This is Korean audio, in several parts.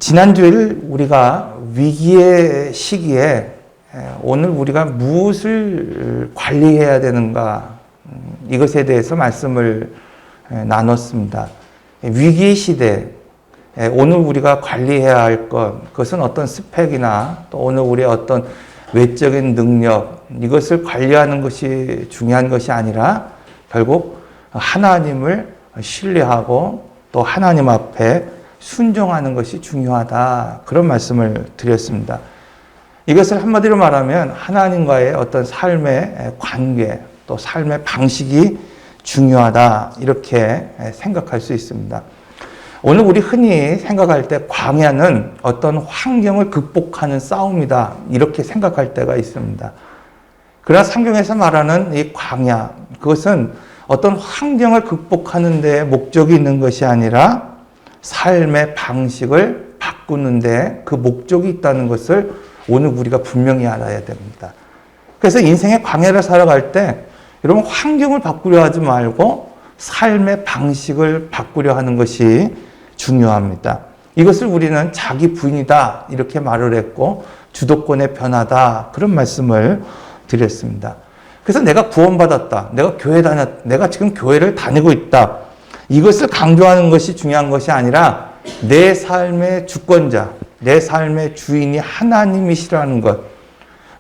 지난주일 우리가 위기의 시기에 오늘 우리가 무엇을 관리해야 되는가 이것에 대해서 말씀을 나눴습니다. 위기의 시대, 오늘 우리가 관리해야 할 그것은 어떤 스펙이나 또 오늘 우리의 어떤 외적인 능력, 이것을 관리하는 것이 중요한 것이 아니라 결국 하나님을 신뢰하고 또 하나님 앞에 순종하는 것이 중요하다. 그런 말씀을 드렸습니다. 이것을 한마디로 말하면 하나님과의 어떤 삶의 관계, 또 삶의 방식이 중요하다. 이렇게 생각할 수 있습니다. 오늘 우리 흔히 생각할 때 광야는 어떤 환경을 극복하는 싸움이다. 이렇게 생각할 때가 있습니다. 그러나 성경에서 말하는 이 광야, 그것은 어떤 환경을 극복하는 데 목적이 있는 것이 아니라 삶의 방식을 바꾸는 데 그 목적이 있다는 것을 오늘 우리가 분명히 알아야 됩니다. 그래서 인생의 광야를 살아갈 때 여러분 환경을 바꾸려 하지 말고 삶의 방식을 바꾸려 하는 것이 중요합니다. 이것을 우리는 자기 부인이다 이렇게 말을 했고 주도권의 변화다 그런 말씀을 드렸습니다. 그래서 내가 구원받았다. 내가 지금 교회를 다니고 있다. 이것을 강조하는 것이 중요한 것이 아니라 내 삶의 주권자, 내 삶의 주인이 하나님이시라는 것.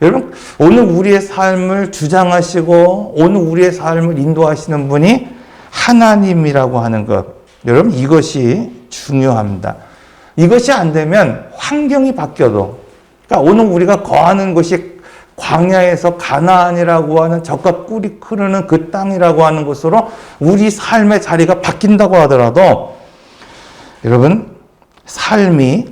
여러분, 오늘 우리의 삶을 주장하시고 오늘 우리의 삶을 인도하시는 분이 하나님이라고 하는 것. 여러분, 이것이 중요합니다. 이것이 안 되면 환경이 바뀌어도, 그러니까 오늘 우리가 거하는 것이 광야에서 가나안이라고 하는 젖과 꿀이 흐르는 그 땅이라고 하는 곳으로 우리 삶의 자리가 바뀐다고 하더라도 여러분 삶이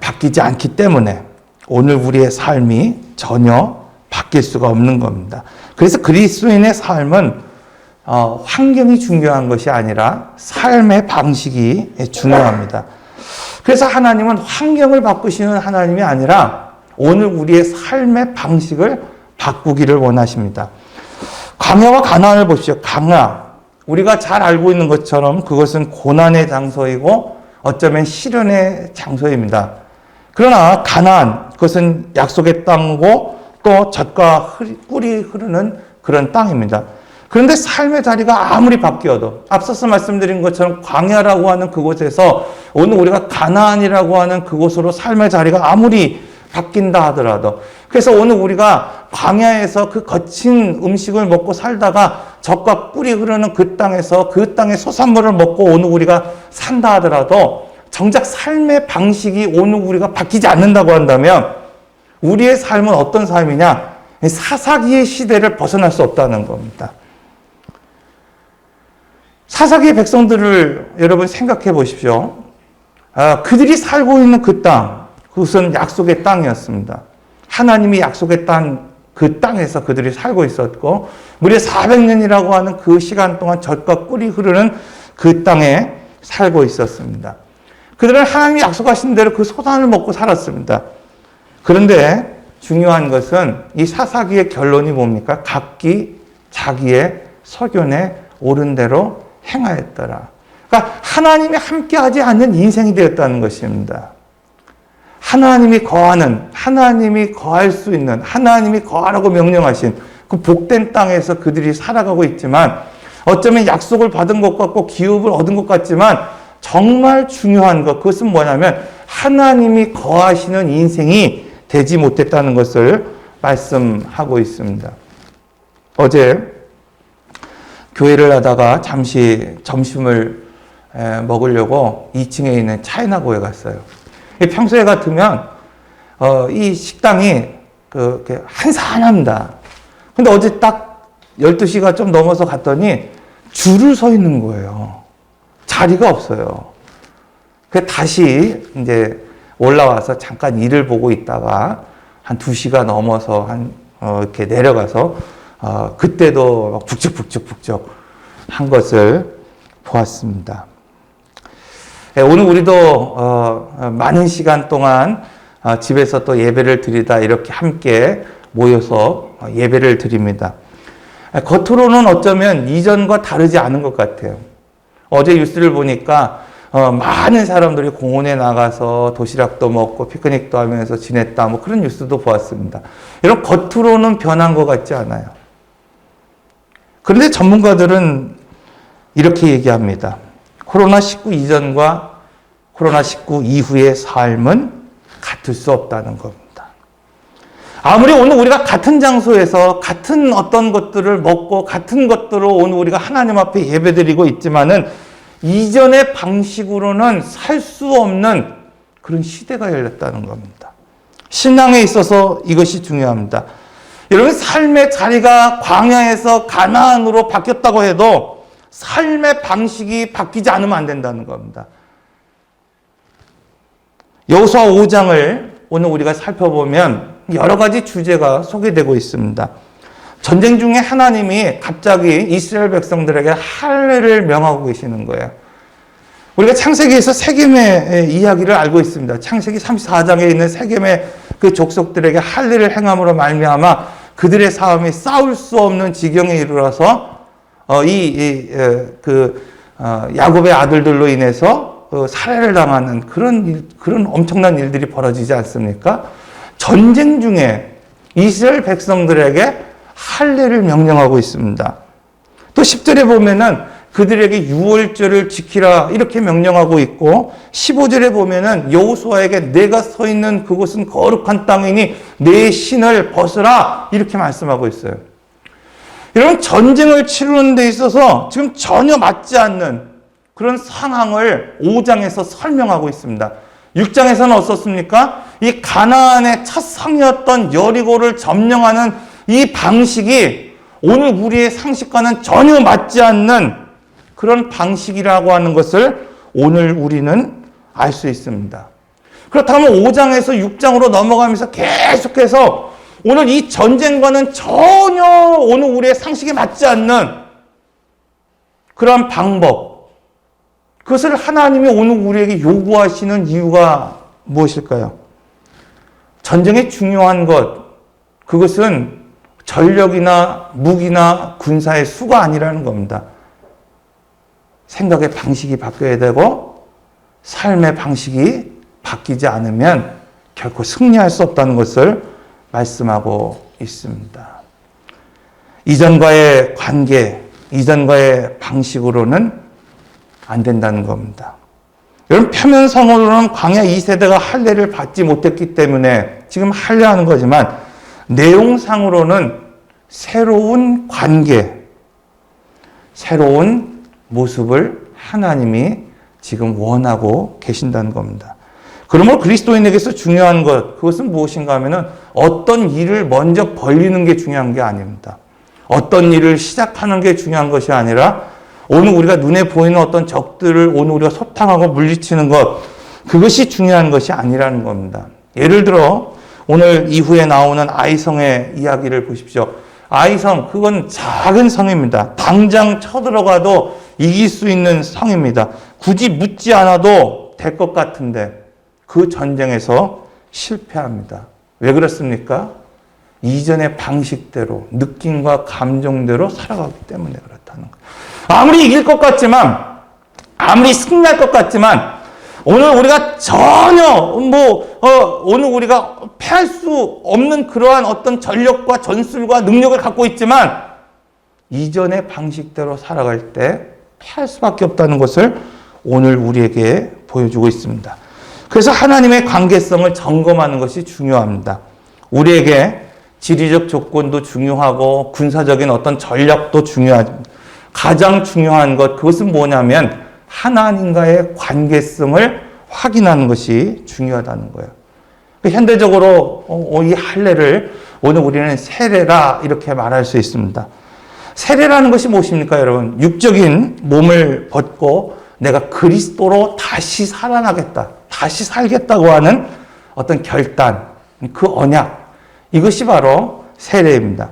바뀌지 않기 때문에 오늘 우리의 삶이 전혀 바뀔 수가 없는 겁니다. 그래서 그리스도인의 삶은 환경이 중요한 것이 아니라 삶의 방식이 중요합니다. 그래서 하나님은 환경을 바꾸시는 하나님이 아니라 오늘 우리의 삶의 방식을 바꾸기를 원하십니다. 광야와 가나안을 보십시오. 광야, 우리가 잘 알고 있는 것처럼 그것은 고난의 장소이고 어쩌면 시련의 장소입니다. 그러나 가나안, 그것은 약속의 땅이고 또 젖과 꿀이 흐르는 그런 땅입니다. 그런데 삶의 자리가 아무리 바뀌어도 앞서서 말씀드린 것처럼 광야라고 하는 그곳에서 오늘 우리가 가나안이라고 하는 그곳으로 삶의 자리가 아무리 바뀐다 하더라도, 그래서 오늘 우리가 광야에서 그 거친 음식을 먹고 살다가 젖과 꿀이 흐르는 그 땅에서 그 땅의 소산물을 먹고 오늘 우리가 산다 하더라도 정작 삶의 방식이 오늘 우리가 바뀌지 않는다고 한다면 우리의 삶은 어떤 삶이냐? 사사기의 시대를 벗어날 수 없다는 겁니다. 사사기의 백성들을 여러분 생각해 보십시오. 그들이 살고 있는 그 땅, 그것은 약속의 땅이었습니다. 하나님이 약속의 땅, 그 땅에서 그들이 살고 있었고 무려 400년이라고 하는 그 시간 동안 젖과 꿀이 흐르는 그 땅에 살고 있었습니다. 그들은 하나님이 약속하신 대로 그 소산을 먹고 살았습니다. 그런데 중요한 것은 이 사사기의 결론이 뭡니까? 각기 자기의 소견에 옳은 대로 행하였더라. 그러니까 하나님이 함께하지 않는 인생이 되었다는 것입니다. 하나님이 거하는, 하나님이 거할 수 있는, 하나님이 거하라고 명령하신 그 복된 땅에서 그들이 살아가고 있지만 어쩌면 약속을 받은 것 같고 기업을 얻은 것 같지만 정말 중요한 것, 그것은 뭐냐면 하나님이 거하시는 인생이 되지 못했다는 것을 말씀하고 있습니다. 어제 교회를 하다가 잠시 점심을 먹으려고 2층에 있는 차이나고에 갔어요. 평소에 같으면 이 식당이 그렇게 한산합니다. 근데 어제 딱 12시가 좀 넘어서 갔더니 줄을 서 있는 거예요. 자리가 없어요. 그래서 다시 이제 올라와서 잠깐 일을 보고 있다가 한 2시가 넘어서 이렇게 내려가서 그때도 막 북적북적 한 것을 보았습니다. 오늘 우리도 많은 시간 동안 집에서 또 예배를 드리다 이렇게 함께 모여서 예배를 드립니다. 겉으로는 어쩌면 이전과 다르지 않은 것 같아요. 어제 뉴스를 보니까 많은 사람들이 공원에 나가서 도시락도 먹고 피크닉도 하면서 지냈다. 뭐 그런 뉴스도 보았습니다. 이런 겉으로는 변한 것 같지 않아요. 그런데 전문가들은 이렇게 얘기합니다. 코로나19 이전과 코로나19 이후의 삶은 같을 수 없다는 겁니다. 아무리 오늘 우리가 같은 장소에서 같은 어떤 것들을 먹고 같은 것들로 오늘 우리가 하나님 앞에 예배드리고 있지만은 이전의 방식으로는 살 수 없는 그런 시대가 열렸다는 겁니다. 신앙에 있어서 이것이 중요합니다. 여러분, 삶의 자리가 광야에서 가나안으로 바뀌었다고 해도 삶의 방식이 바뀌지 않으면 안 된다는 겁니다. 여호수아 5장을 오늘 우리가 살펴보면 여러 가지 주제가 소개되고 있습니다. 전쟁 중에 하나님이 갑자기 이스라엘 백성들에게 할례를 명하고 계시는 거예요. 우리가 창세기에서 세겜의 이야기를 알고 있습니다. 창세기 34장에 있는 세겜의 그 족속들에게 할례를 행함으로 말미암아 그들의 삶이 싸울 수 없는 지경에 이르러서 야곱의 아들들로 인해서 살해를 당하는 그런 엄청난 일들이 벌어지지 않습니까? 전쟁 중에 이스라엘 백성들에게 할례를 명령하고 있습니다. 또 10절에 보면은 그들에게 유월절을 지키라 이렇게 명령하고 있고 15절에 보면은 여호수아에게 내가 서 있는 그곳은 거룩한 땅이니 내 신을 벗으라 이렇게 말씀하고 있어요. 여러분, 전쟁을 치르는 데 있어서 지금 전혀 맞지 않는 그런 상황을 5장에서 설명하고 있습니다. 6장에서는 어떻습니까? 이 가나안의 첫 성이었던 여리고를 점령하는 이 방식이 오늘 우리의 상식과는 전혀 맞지 않는 그런 방식이라고 하는 것을 오늘 우리는 알 수 있습니다. 그렇다면 5장에서 6장으로 넘어가면서 계속해서 오늘 이 전쟁과는 전혀 오늘 우리의 상식에 맞지 않는 그런 방법, 그것을 하나님이 오늘 우리에게 요구하시는 이유가 무엇일까요? 전쟁의 중요한 것, 그것은 전력이나 무기나 군사의 수가 아니라는 겁니다. 생각의 방식이 바뀌어야 되고 삶의 방식이 바뀌지 않으면 결코 승리할 수 없다는 것을 말씀하고 있습니다. 이전과의 관계, 이전과의 방식으로는 안 된다는 겁니다. 여러분, 표면상으로는 광야 2세대가 할례를 받지 못했기 때문에 지금 할례하는 거지만 내용상으로는 새로운 관계, 새로운 모습을 하나님이 지금 원하고 계신다는 겁니다. 그러므로 그리스도인에게서 중요한 것, 그것은 무엇인가 하면은 어떤 일을 먼저 벌리는 게 중요한 게 아닙니다. 어떤 일을 시작하는 게 중요한 것이 아니라 오늘 우리가 눈에 보이는 어떤 적들을 오늘 우리가 소탕하고 물리치는 것, 그것이 중요한 것이 아니라는 겁니다. 예를 들어 오늘 이후에 나오는 아이성의 이야기를 보십시오. 아이성, 그건 작은 성입니다. 당장 쳐들어가도 이길 수 있는 성입니다. 굳이 묻지 않아도 될 것 같은데 그 전쟁에서 실패합니다. 왜 그렇습니까? 이전의 방식대로, 느낌과 감정대로 살아가기 때문에 그렇다는 거예요. 아무리 이길 것 같지만, 아무리 승리할 것 같지만, 오늘 우리가 전혀 오늘 우리가 패할 수 없는 그러한 어떤 전력과 전술과 능력을 갖고 있지만 이전의 방식대로 살아갈 때 패할 수밖에 없다는 것을 오늘 우리에게 보여주고 있습니다. 그래서 하나님의 관계성을 점검하는 것이 중요합니다. 우리에게 지리적 조건도 중요하고 군사적인 어떤 전략도 중요합니다. 가장 중요한 것, 그것은 뭐냐면 하나님과의 관계성을 확인하는 것이 중요하다는 거예요. 현대적으로 이 할례를 오늘 우리는 세례라 이렇게 말할 수 있습니다. 세례라는 것이 무엇입니까, 여러분? 육적인 몸을 벗고 내가 그리스도로 다시 살아나겠다, 다시 살겠다고 하는 어떤 결단, 그 언약, 이것이 바로 세례입니다.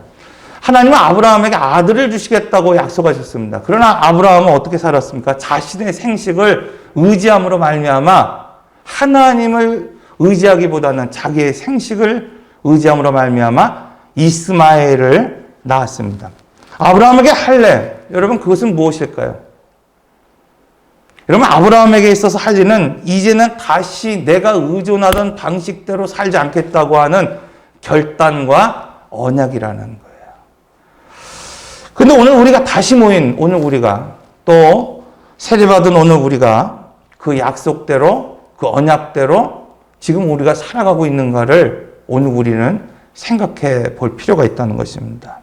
하나님은 아브라함에게 아들을 주시겠다고 약속하셨습니다. 그러나 아브라함은 어떻게 살았습니까? 자신의 생식을 의지함으로 말미암아 하나님을 의지하기보다는 자기의 생식을 의지함으로 말미암아 이스마엘을 낳았습니다. 아브라함에게 할례, 여러분 그것은 무엇일까요? 여러분, 아브라함에게 있어서 할 일은 이제는 다시 내가 의존하던 방식대로 살지 않겠다고 하는 결단과 언약이라는 거예요. 근데 오늘 우리가 다시 모인 오늘 우리가 또 세례받은 오늘 우리가 그 약속대로 그 언약대로 지금 우리가 살아가고 있는가를 오늘 우리는 생각해 볼 필요가 있다는 것입니다.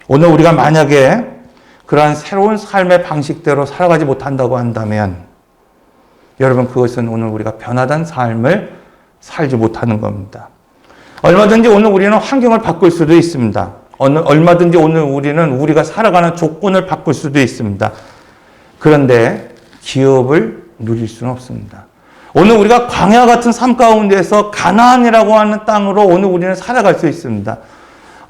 오늘 우리가 만약에 그러한 새로운 삶의 방식대로 살아가지 못한다고 한다면 여러분, 그것은 오늘 우리가 변화된 삶을 살지 못하는 겁니다. 얼마든지 오늘 우리는 환경을 바꿀 수도 있습니다. 얼마든지 오늘 우리는 우리가 살아가는 조건을 바꿀 수도 있습니다. 그런데 기업을 누릴 수는 없습니다. 오늘 우리가 광야 같은 삶 가운데서 가나안이라고 하는 땅으로 오늘 우리는 살아갈 수 있습니다.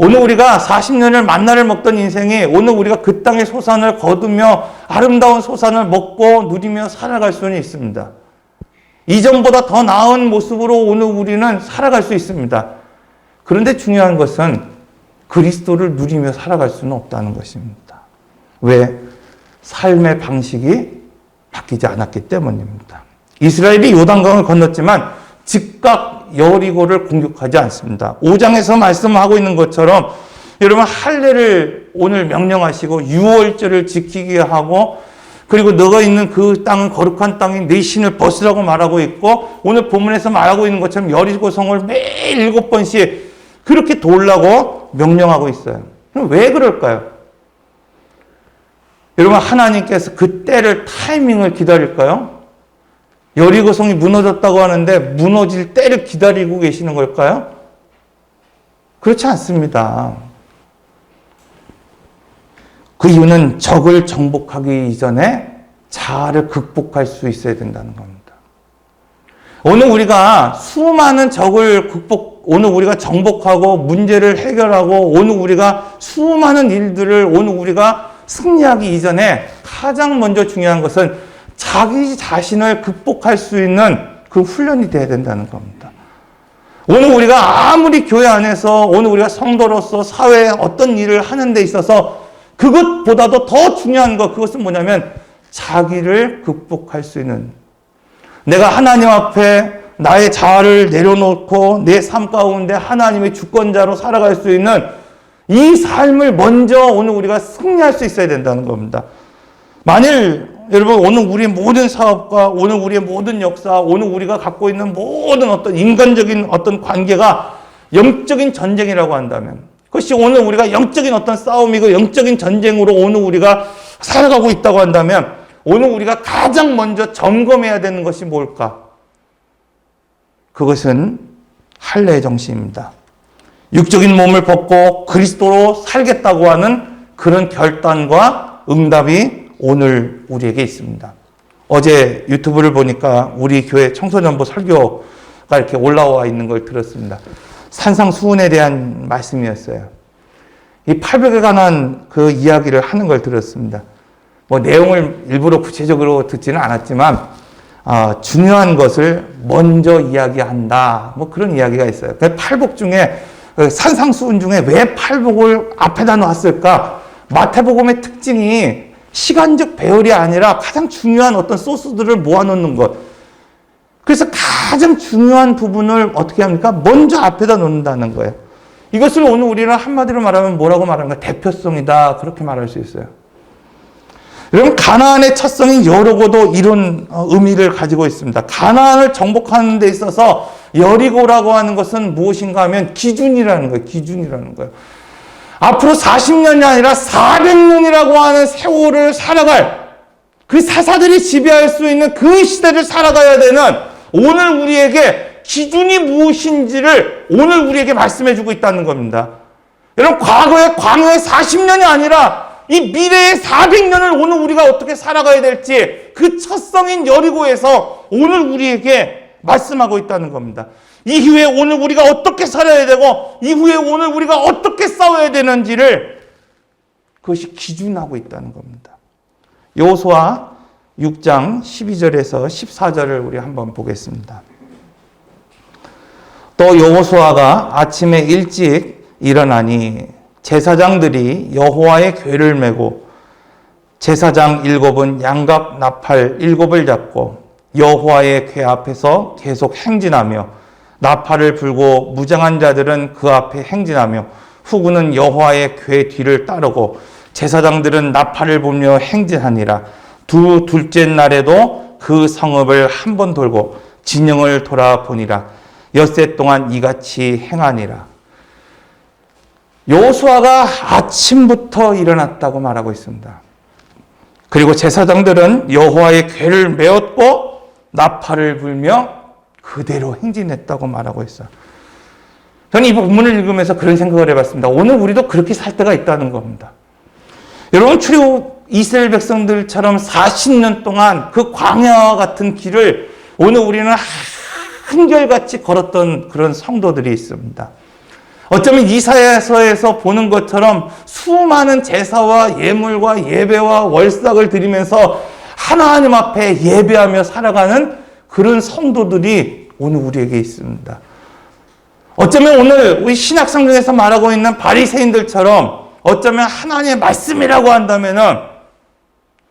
오늘 우리가 40년을 만나를 먹던 인생이 오늘 우리가 그 땅의 소산을 거두며 아름다운 소산을 먹고 누리며 살아갈 수는 있습니다. 이전보다 더 나은 모습으로 오늘 우리는 살아갈 수 있습니다. 그런데 중요한 것은 그리스도를 누리며 살아갈 수는 없다는 것입니다. 왜? 삶의 방식이 바뀌지 않았기 때문입니다. 이스라엘이 요단강을 건넜지만 즉각 여리고를 공격하지 않습니다. 5장에서 말씀하고 있는 것처럼 여러분, 할례를 오늘 명령하시고 유월절을 지키게 하고, 그리고 너가 있는 그 땅은 거룩한 땅인 네 신을 벗으라고 말하고 있고, 오늘 본문에서 말하고 있는 것처럼 여리고 성을 매일 7번씩 그렇게 돌라고 명령하고 있어요. 그럼 왜 그럴까요? 여러분, 하나님께서 그 때를, 타이밍을 기다릴까요? 여리고성이 무너졌다고 하는데 무너질 때를 기다리고 계시는 걸까요? 그렇지 않습니다. 그 이유는 적을 정복하기 이전에 자아를 극복할 수 있어야 된다는 겁니다. 오늘 우리가 수많은 적을 오늘 우리가 정복하고 문제를 해결하고 오늘 우리가 수많은 일들을 오늘 우리가 승리하기 이전에 가장 먼저 중요한 것은 자기 자신을 극복할 수 있는 그 훈련이 돼야 된다는 겁니다. 오늘 우리가 아무리 교회 안에서 오늘 우리가 성도로서 사회에 어떤 일을 하는 데 있어서 그것보다도 더 중요한 것, 그것은 뭐냐면 자기를 극복할 수 있는, 내가 하나님 앞에 나의 자아를 내려놓고 내 삶 가운데 하나님의 주권자로 살아갈 수 있는 이 삶을 먼저 오늘 우리가 승리할 수 있어야 된다는 겁니다. 만일 여러분, 오늘 우리의 모든 사업과 오늘 우리의 모든 역사, 오늘 우리가 갖고 있는 모든 어떤 인간적인 어떤 관계가 영적인 전쟁이라고 한다면, 그것이 오늘 우리가 영적인 어떤 싸움이고 영적인 전쟁으로 오늘 우리가 살아가고 있다고 한다면 오늘 우리가 가장 먼저 점검해야 되는 것이 뭘까? 그것은 할례의 정신입니다. 육적인 몸을 벗고 그리스도로 살겠다고 하는 그런 결단과 응답이 오늘 우리에게 있습니다. 어제 유튜브를 보니까 우리 교회 청소년부 설교가 이렇게 올라와 있는 걸 들었습니다. 산상수훈에 대한 말씀이었어요. 이 800에 관한 그 이야기를 하는 걸 들었습니다. 뭐 내용을 일부러 구체적으로 듣지는 않았지만 중요한 것을 먼저 이야기한다. 뭐 그런 이야기가 있어요. 팔복 중에 산상수훈 중에 왜 팔복을 앞에다 놨을까? 마태복음의 특징이 시간적 배열이 아니라 가장 중요한 어떤 소스들을 모아놓는 것. 그래서 가장 중요한 부분을 어떻게 합니까? 먼저 앞에다 놓는다는 거예요. 이것을 오늘 우리는 한마디로 말하면 뭐라고 말하는가? 대표성이다. 그렇게 말할 수 있어요. 여러분, 가나안의 첫성인 여리고도 이런 의미를 가지고 있습니다. 가나안을 정복하는 데 있어서 여리고라고 하는 것은 무엇인가 하면 기준이라는 거예요. 기준이라는 거예요. 앞으로 40년이 아니라 400년이라고 하는 세월을 살아갈, 그 사사들이 지배할 수 있는 그 시대를 살아가야 되는 오늘 우리에게 기준이 무엇인지를 오늘 우리에게 말씀해주고 있다는 겁니다. 여러분, 과거의 광야의 40년이 아니라 이 미래의 400년을 오늘 우리가 어떻게 살아가야 될지 그 첫성인 여리고에서 오늘 우리에게 말씀하고 있다는 겁니다. 이후에 오늘 우리가 어떻게 살아야 되고 이후에 오늘 우리가 어떻게 싸워야 되는지를 그것이 기준하고 있다는 겁니다. 여호수아 6장 12절에서 14절을 우리 한번 보겠습니다. 또 여호수아가 아침에 일찍 일어나니 제사장들이 여호와의 궤를 메고 제사장 7은 양각 나팔 7을 잡고 여호와의 궤 앞에서 계속 행진하며 나팔을 불고 무장한 자들은 그 앞에 행진하며 후군은 여호와의 궤 뒤를 따르고 제사장들은 나팔을 불며 행진하니라. 둘째 날에도 그 성읍을 한 번 돌고 진영을 돌아보니라. 엿새 동안 이같이 행하니라. 여호수아가 아침부터 일어났다고 말하고 있습니다. 그리고 제사장들은 여호와의 궤를 메었고 나팔을 불며 그대로 행진했다고 말하고 있어요. 저는 이 본문을 읽으면서 그런 생각을 해봤습니다. 오늘 우리도 그렇게 살 때가 있다는 겁니다. 여러분, 출애굽 이스라엘 백성들처럼 40년 동안 그 광야와 같은 길을 오늘 우리는 한결같이 걸었던 그런 성도들이 있습니다. 어쩌면 이사야서에서 보는 것처럼 수많은 제사와 예물과 예배와 월삭을 드리면서 하나님 앞에 예배하며 살아가는 그런 성도들이 오늘 우리에게 있습니다. 어쩌면 오늘 우리 신약성경에서 말하고 있는 바리새인들처럼 어쩌면 하나님의 말씀이라고 한다면은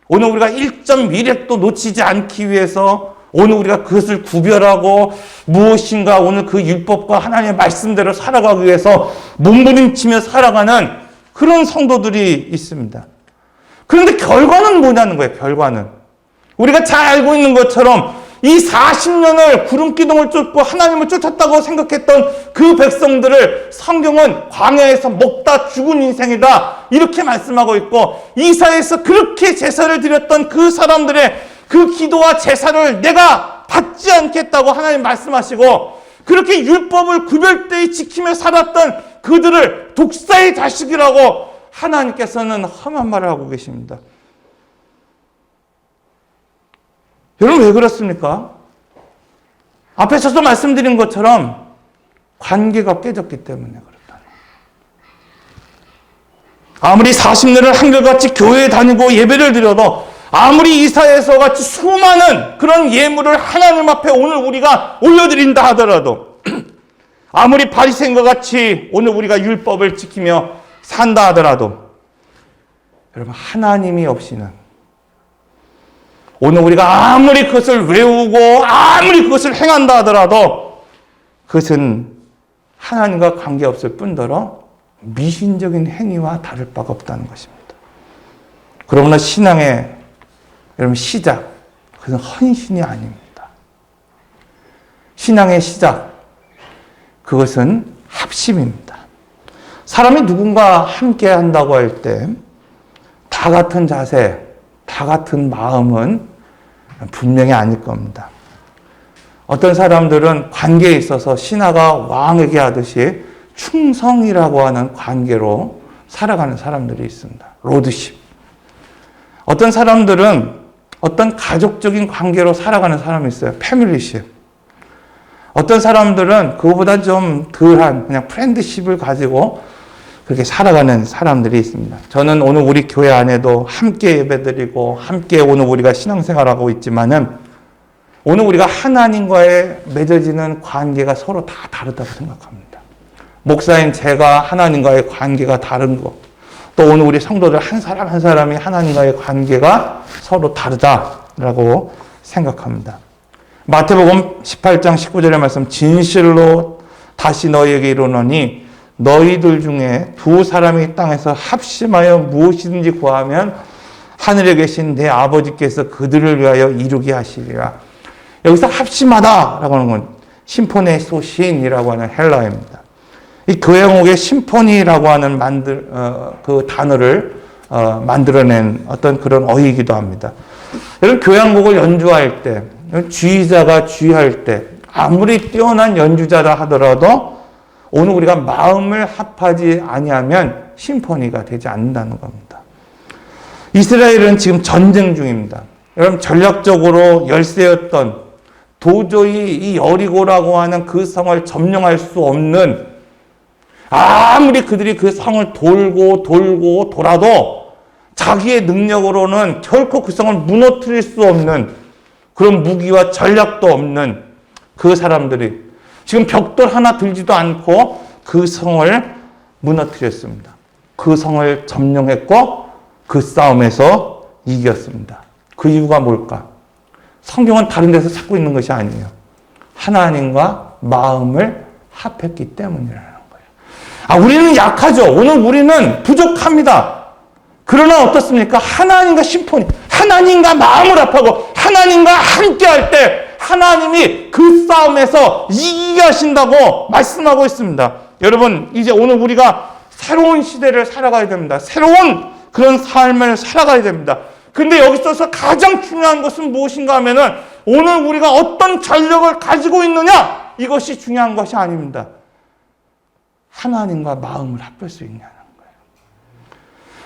오늘 우리가 1.1획도 놓치지 않기 위해서 오늘 우리가 그것을 구별하고 무엇인가 오늘 그 율법과 하나님의 말씀대로 살아가기 위해서 몸부림치며 살아가는 그런 성도들이 있습니다. 그런데 결과는 뭐냐는 거예요. 결과는. 우리가 잘 알고 있는 것처럼 이 40년을 구름기둥을 쫓고 하나님을 쫓았다고 생각했던 그 백성들을 성경은 광야에서 먹다 죽은 인생이다 이렇게 말씀하고 있고, 이사야에서 그렇게 제사를 드렸던 그 사람들의 그 기도와 제사를 내가 받지 않겠다고 하나님 말씀하시고, 그렇게 율법을 구별되이 지키며 살았던 그들을 독사의 자식이라고 하나님께서는 험한 말을 하고 계십니다. 여러분, 왜 그렇습니까? 앞에서도 말씀드린 것처럼 관계가 깨졌기 때문에 그렇다. 아무리 40년을 한결같이 교회에 다니고 예배를 드려도, 아무리 이사야서 같이 수많은 그런 예물을 하나님 앞에 오늘 우리가 올려드린다 하더라도, 아무리 바리새인과 같이 오늘 우리가 율법을 지키며 산다 하더라도, 여러분, 하나님이 없이는 오늘 우리가 아무리 그것을 외우고 아무리 그것을 행한다 하더라도 그것은 하나님과 관계없을 뿐더러 미신적인 행위와 다를 바가 없다는 것입니다. 그러나 신앙의 여러분 시작, 그것은 헌신이 아닙니다. 신앙의 시작, 그것은 합심입니다. 사람이 누군가 함께 한다고 할 때 다 같은 자세, 다 같은 마음은 분명히 아닐 겁니다. 어떤 사람들은 관계에 있어서 신하가 왕에게 하듯이 충성이라고 하는 관계로 살아가는 사람들이 있습니다. 로드십. 어떤 사람들은 어떤 가족적인 관계로 살아가는 사람이 있어요. 패밀리십. 어떤 사람들은 그거보다 좀 덜한 그냥 프렌드십을 가지고 그렇게 살아가는 사람들이 있습니다. 저는 오늘 우리 교회 안에도 함께 예배드리고 함께 오늘 우리가 신앙생활하고 있지만은 오늘 우리가 하나님과의 맺어지는 관계가 서로 다 다르다고 생각합니다. 목사인 제가 하나님과의 관계가 다른 것, 또 오늘 우리 성도들 한 사람 한 사람이 하나님과의 관계가 서로 다르다라고 생각합니다. 마태복음 18장 19절의 말씀, 진실로 다시 너희에게 이르노니 너희들 중에 두 사람이 땅에서 합심하여 무엇이든지 구하면 하늘에 계신 내 아버지께서 그들을 위하여 이루게 하시리라. 여기서 합심하다라고 하는 건 심포네소신이라고 하는 헬라어입니다. 이 교향곡의 심포니라고 하는 그 단어를 만들어낸 어떤 그런 어휘이기도 합니다. 여러분, 교향곡을 연주할 때, 주의자가 주의할 때 아무리 뛰어난 연주자라 하더라도 오늘 우리가 마음을 합하지 아니하면 심포니가 되지 않는다는 겁니다. 이스라엘은 지금 전쟁 중입니다. 여러분, 전략적으로 열세였던 도저히 이 여리고라고 하는 그 성을 점령할 수 없는, 아무리 그들이 그 성을 돌고 돌아도 자기의 능력으로는 결코 그 성을 무너뜨릴 수 없는 그런 무기와 전략도 없는 그 사람들이 지금 벽돌 하나 들지도 않고 그 성을 무너뜨렸습니다. 그 성을 점령했고 그 싸움에서 이겼습니다. 그 이유가 뭘까? 성경은 다른 데서 찾고 있는 것이 아니에요. 하나님과 마음을 합했기 때문이라는 거예요. 우리는 약하죠. 오늘 우리는 부족합니다. 그러나 어떻습니까? 하나님과 심포니, 하나님과 마음을 합하고 하나님과 함께 할 때 하나님이 그 싸움에서 이기게 하신다고 말씀하고 있습니다. 여러분, 이제 오늘 우리가 새로운 시대를 살아가야 됩니다. 새로운 그런 삶을 살아가야 됩니다. 근데 여기서 가장 중요한 것은 무엇인가 하면은 오늘 우리가 어떤 전력을 가지고 있느냐, 이것이 중요한 것이 아닙니다. 하나님과 마음을 합할 수 있냐는 거예요.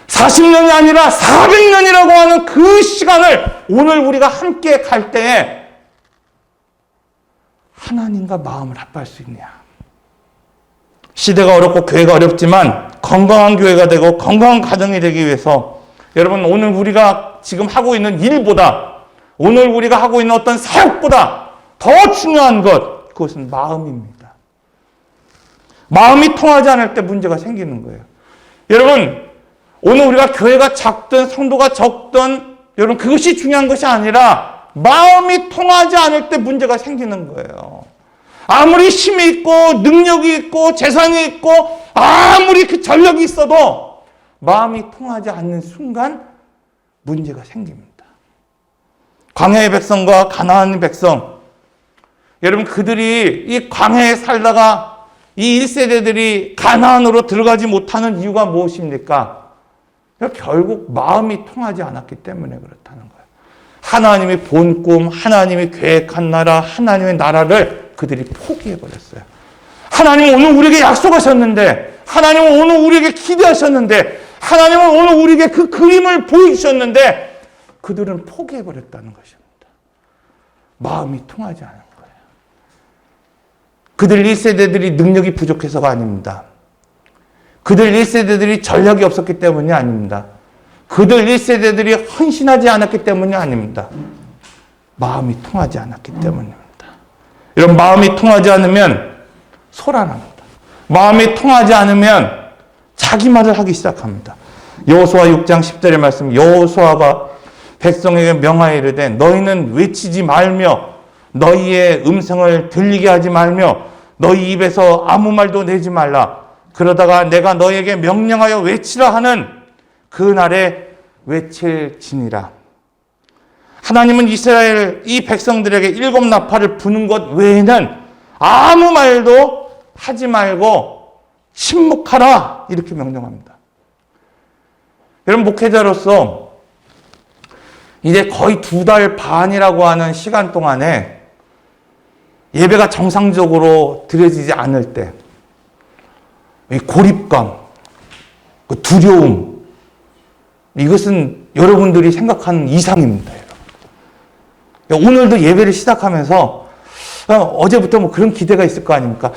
40년이 아니라 400년이라고 하는 그 시간을 오늘 우리가 함께 갈 때에 하나님과 마음을 합할 수 있냐. 시대가 어렵고 교회가 어렵지만 건강한 교회가 되고 건강한 가정이 되기 위해서 여러분, 오늘 우리가 지금 하고 있는 일보다, 오늘 우리가 하고 있는 어떤 사역보다 더 중요한 것, 그것은 마음입니다. 마음이 통하지 않을 때 문제가 생기는 거예요. 여러분, 오늘 우리가 교회가 작든 성도가 적든 여러분, 그것이 중요한 것이 아니라 마음이 통하지 않을 때 문제가 생기는 거예요. 아무리 힘이 있고 능력이 있고 재산이 있고 아무리 그 전력이 있어도 마음이 통하지 않는 순간 문제가 생깁니다. 광야의 백성과 가나안의 백성, 여러분, 그들이 이 광야에 살다가 이 1세대들이 가나안으로 들어가지 못하는 이유가 무엇입니까? 결국 마음이 통하지 않았기 때문에 그렇다는 거예요. 하나님이 본 꿈, 하나님이 계획한 나라, 하나님의 나라를 그들이 포기해버렸어요. 하나님은 오늘 우리에게 약속하셨는데, 하나님은 오늘 우리에게 기대하셨는데, 하나님은 오늘 우리에게 그 그림을 보여주셨는데 그들은 포기해버렸다는 것입니다. 마음이 통하지 않은 거예요. 그들 1세대들이 능력이 부족해서가 아닙니다. 그들 1세대들이 전략이 없었기 때문이 아닙니다. 그들 1세대들이 헌신하지 않았기 때문이 아닙니다. 마음이 통하지 않았기 때문입니다. 이런 마음이 통하지 않으면 소란합니다. 마음이 통하지 않으면 자기 말을 하기 시작합니다. 여호수아 6장 10절의 말씀, 여호수아가 백성에게 명하여 이르되 너희는 외치지 말며 너희의 음성을 들리게 하지 말며 너희 입에서 아무 말도 내지 말라. 그러다가 내가 너희에게 명령하여 외치라 하는 그날에 외칠지니라. 하나님은 이스라엘 이 백성들에게 7 나팔을 부는 것 외에는 아무 말도 하지 말고 침묵하라, 이렇게 명령합니다. 여러분, 목회자로서 이제 거의 2달 반이라고 하는 시간 동안에 예배가 정상적으로 드려지지 않을 때 이 고립감, 그 두려움, 이것은 여러분들이 생각하는 이상입니다. 여러분. 오늘도 예배를 시작하면서 어제부터 뭐 그런 기대가 있을 거 아닙니까?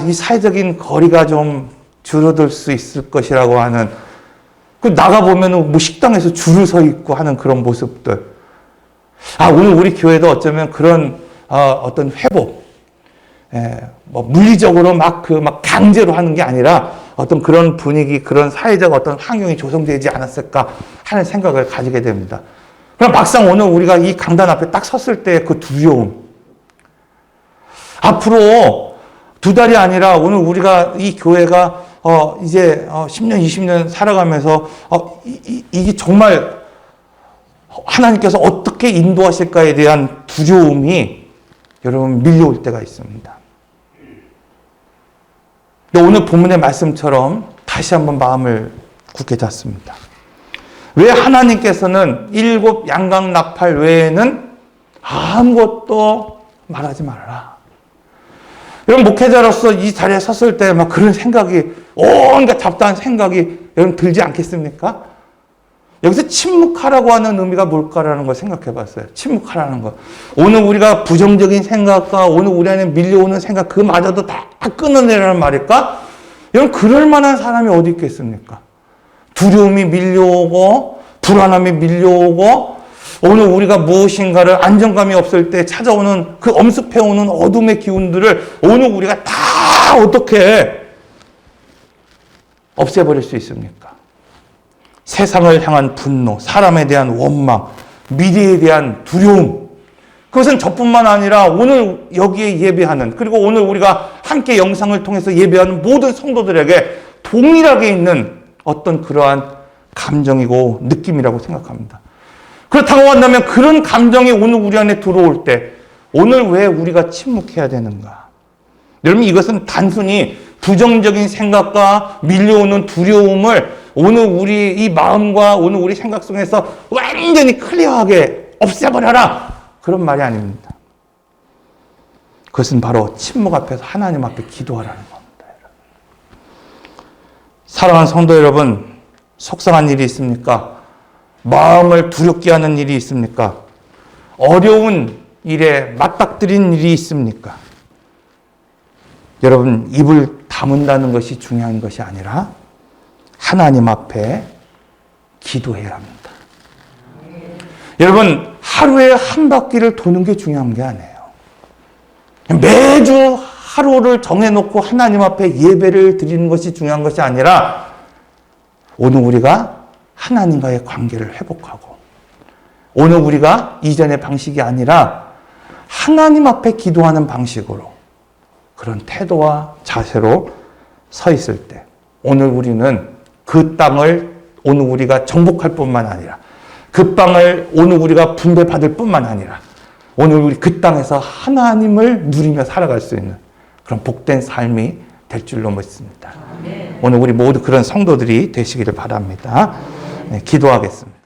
이 사회적인 거리가 좀 줄어들 수 있을 것이라고 하는, 그 나가보면 뭐 식당에서 줄을 서 있고 하는 그런 모습들. 오늘 우리 교회도 어쩌면 그런 어떤 회복, 뭐 물리적으로 막 강제로 하는 게 아니라 어떤 그런 분위기, 그런 사회적 어떤 환경이 조성되지 않았을까 하는 생각을 가지게 됩니다. 그럼 막상 오늘 우리가 이 강단 앞에 딱 섰을 때 그 두려움, 앞으로 2달이 아니라 오늘 우리가 이 교회가 이제 10년, 20년 살아가면서 이게 정말 하나님께서 어떻게 인도하실까에 대한 두려움이 여러분 밀려올 때가 있습니다. 오늘 본문의 말씀처럼 다시 한번 마음을 굳게 잡습니다. 왜 하나님께서는 7 양각 나팔 외에는 아무것도 말하지 말라. 여러분, 목회자로서 이 자리에 섰을 때 막 그런 생각이, 온갖 잡다한 생각이 여러분 들지 않겠습니까? 여기서 침묵하라고 하는 의미가 뭘까라는 걸 생각해 봤어요. 침묵하라는 거. 오늘 우리가 부정적인 생각과 오늘 우리 안에 밀려오는 생각, 그마저도 다 끊어내라는 말일까? 여러분, 그럴 만한 사람이 어디 있겠습니까? 두려움이 밀려오고, 불안함이 밀려오고, 오늘 우리가 무엇인가를 안정감이 없을 때 찾아오는 그 엄습해오는 어둠의 기운들을 오늘 우리가 다 어떻게 없애버릴 수 있습니까? 세상을 향한 분노, 사람에 대한 원망, 미래에 대한 두려움, 그것은 저뿐만 아니라 오늘 여기에 예배하는, 그리고 오늘 우리가 함께 영상을 통해서 예배하는 모든 성도들에게 동일하게 있는 어떤 그러한 감정이고 느낌이라고 생각합니다. 그렇다고 한다면 그런 감정이 오늘 우리 안에 들어올 때 오늘 왜 우리가 침묵해야 되는가? 여러분, 이것은 단순히 부정적인 생각과 밀려오는 두려움을 오늘 우리 이 마음과 오늘 우리 생각 속에서 완전히 클리어하게 없애버려라, 그런 말이 아닙니다. 그것은 바로 침묵 앞에서 하나님 앞에 기도하라는 겁니다. 사랑하는 성도 여러분, 속상한 일이 있습니까? 마음을 두렵게 하는 일이 있습니까? 어려운 일에 맞닥뜨린 일이 있습니까? 여러분, 입을 다문다는 것이 중요한 것이 아니라 하나님 앞에 기도해야 합니다. 여러분, 하루에 한 바퀴를 도는 게 중요한 게 아니에요. 매주 하루를 정해놓고 하나님 앞에 예배를 드리는 것이 중요한 것이 아니라 오늘 우리가 하나님과의 관계를 회복하고 오늘 우리가 이전의 방식이 아니라 하나님 앞에 기도하는 방식으로 그런 태도와 자세로 서 있을 때 오늘 우리는 그 땅을 오늘 우리가 정복할 뿐만 아니라 그 땅을 오늘 우리가 분배받을 뿐만 아니라 오늘 우리 그 땅에서 하나님을 누리며 살아갈 수 있는 그런 복된 삶이 될 줄로 믿습니다. 오늘 우리 모두 그런 성도들이 되시기를 바랍니다. 네, 기도하겠습니다.